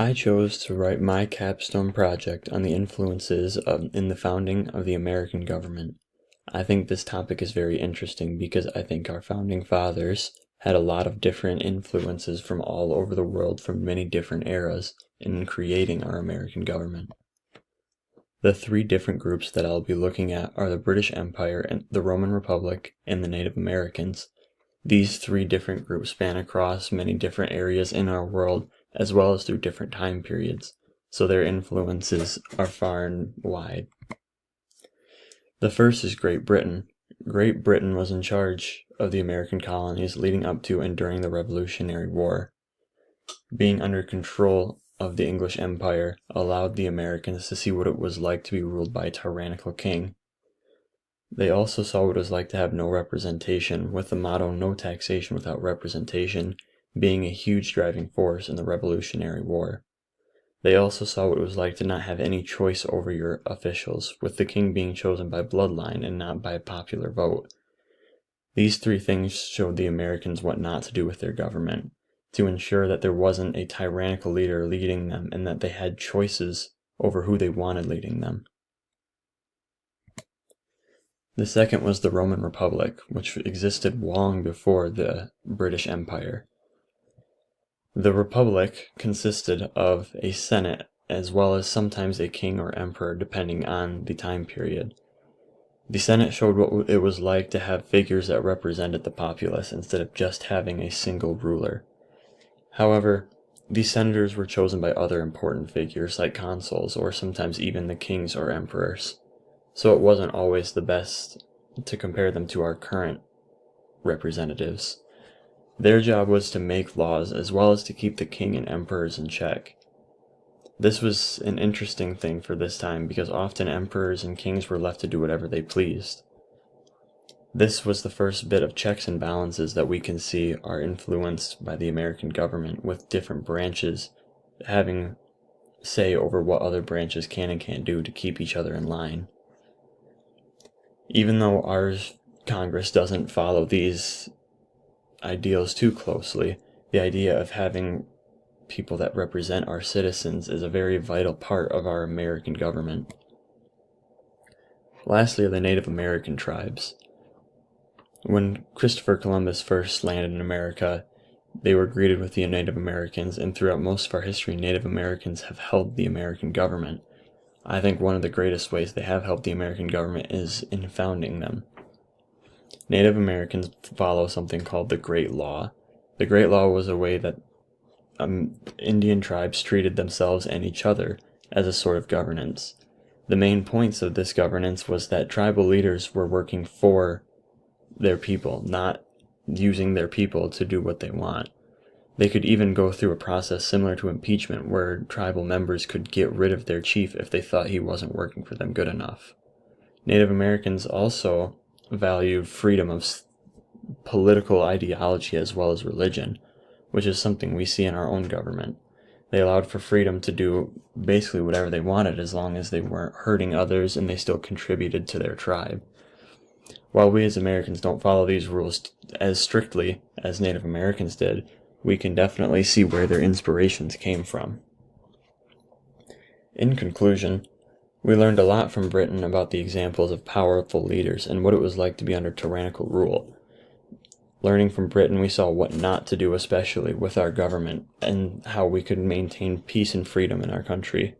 I chose to write my capstone project on the influences in the founding of the American government. I think this topic is very interesting because I think our founding fathers had a lot of different influences from all over the world from many different eras in creating our American government. The three different groups that I'll be looking at are the British Empire, and the Roman Republic, and the Native Americans. These three different groups span across many different areas in our world as well as through different time periods, so their influences are far and wide. The first is Great Britain. Great Britain was in charge of the American colonies leading up to and during the Revolutionary War. Being under control of the English Empire allowed the Americans to see what it was like to be ruled by a tyrannical king. They also saw what it was like to have no representation, with the motto "no taxation without representation" being a huge driving force in the Revolutionary War. They also saw what it was like to not have any choice over your officials, with the king being chosen by bloodline and not by popular vote. These three things showed the Americans what not to do with their government, to ensure that there wasn't a tyrannical leader leading them and that they had choices over who they wanted leading them. The second was the Roman Republic, which existed long before the British Empire. The Republic consisted of a Senate, as well as sometimes a king or emperor, depending on the time period. The Senate showed what it was like to have figures that represented the populace instead of just having a single ruler. However, these senators were chosen by other important figures like consuls or sometimes even the kings or emperors. So it wasn't always the best to compare them to our current representatives. Their job was to make laws as well as to keep the king and emperors in check. This was an interesting thing for this time because often emperors and kings were left to do whatever they pleased. This was the first bit of checks and balances that we can see are influenced by the American government, with different branches having say over what other branches can and can't do to keep each other in line. Even though our Congress doesn't follow these ideals too closely, the idea of having people that represent our citizens is a very vital part of our American government. Lastly are the Native American tribes. When Christopher Columbus first landed in America, they were greeted with the Native Americans, and throughout most of our history, Native Americans have held the American government. I think one of the greatest ways they have helped the American government is in founding them. Native Americans follow something called the Great Law. The Great Law was a way that Indian tribes treated themselves and each other as a sort of governance. The main points of this governance was that tribal leaders were working for their people, not using their people to do what they want. They could even go through a process similar to impeachment, where tribal members could get rid of their chief if they thought he wasn't working for them good enough. Native Americans also valued freedom of political ideology as well as religion, which is something we see in our own government. They allowed for freedom to do basically whatever they wanted as long as they weren't hurting others and they still contributed to their tribe. While we as Americans don't follow these rules as strictly as Native Americans did, we can definitely see where their inspirations came from. In conclusion, we learned a lot from Britain about the examples of powerful leaders and what it was like to be under tyrannical rule. Learning from Britain, we saw what not to do, especially with our government, and how we could maintain peace and freedom in our country.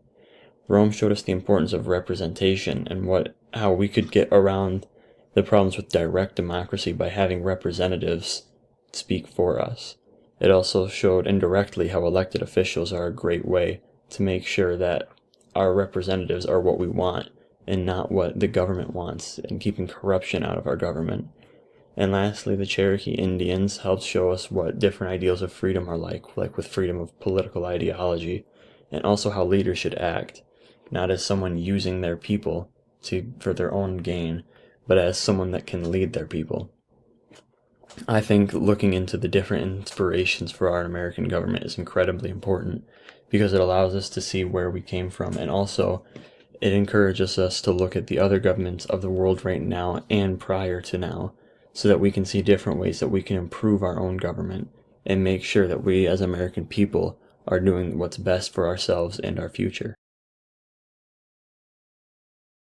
Rome showed us the importance of representation and how we could get around the problems with direct democracy by having representatives speak for us. It also showed indirectly how elected officials are a great way to make sure that our representatives are what we want and not what the government wants, and keeping corruption out of our government. And lastly, the Cherokee Indians helped show us what different ideals of freedom are like with freedom of political ideology, and also how leaders should act, not as someone using their people for their own gain, but as someone that can lead their people. I think looking into the different inspirations for our American government is incredibly important because it allows us to see where we came from, and also it encourages us to look at the other governments of the world right now and prior to now, so that we can see different ways that we can improve our own government and make sure that we as American people are doing what's best for ourselves and our future.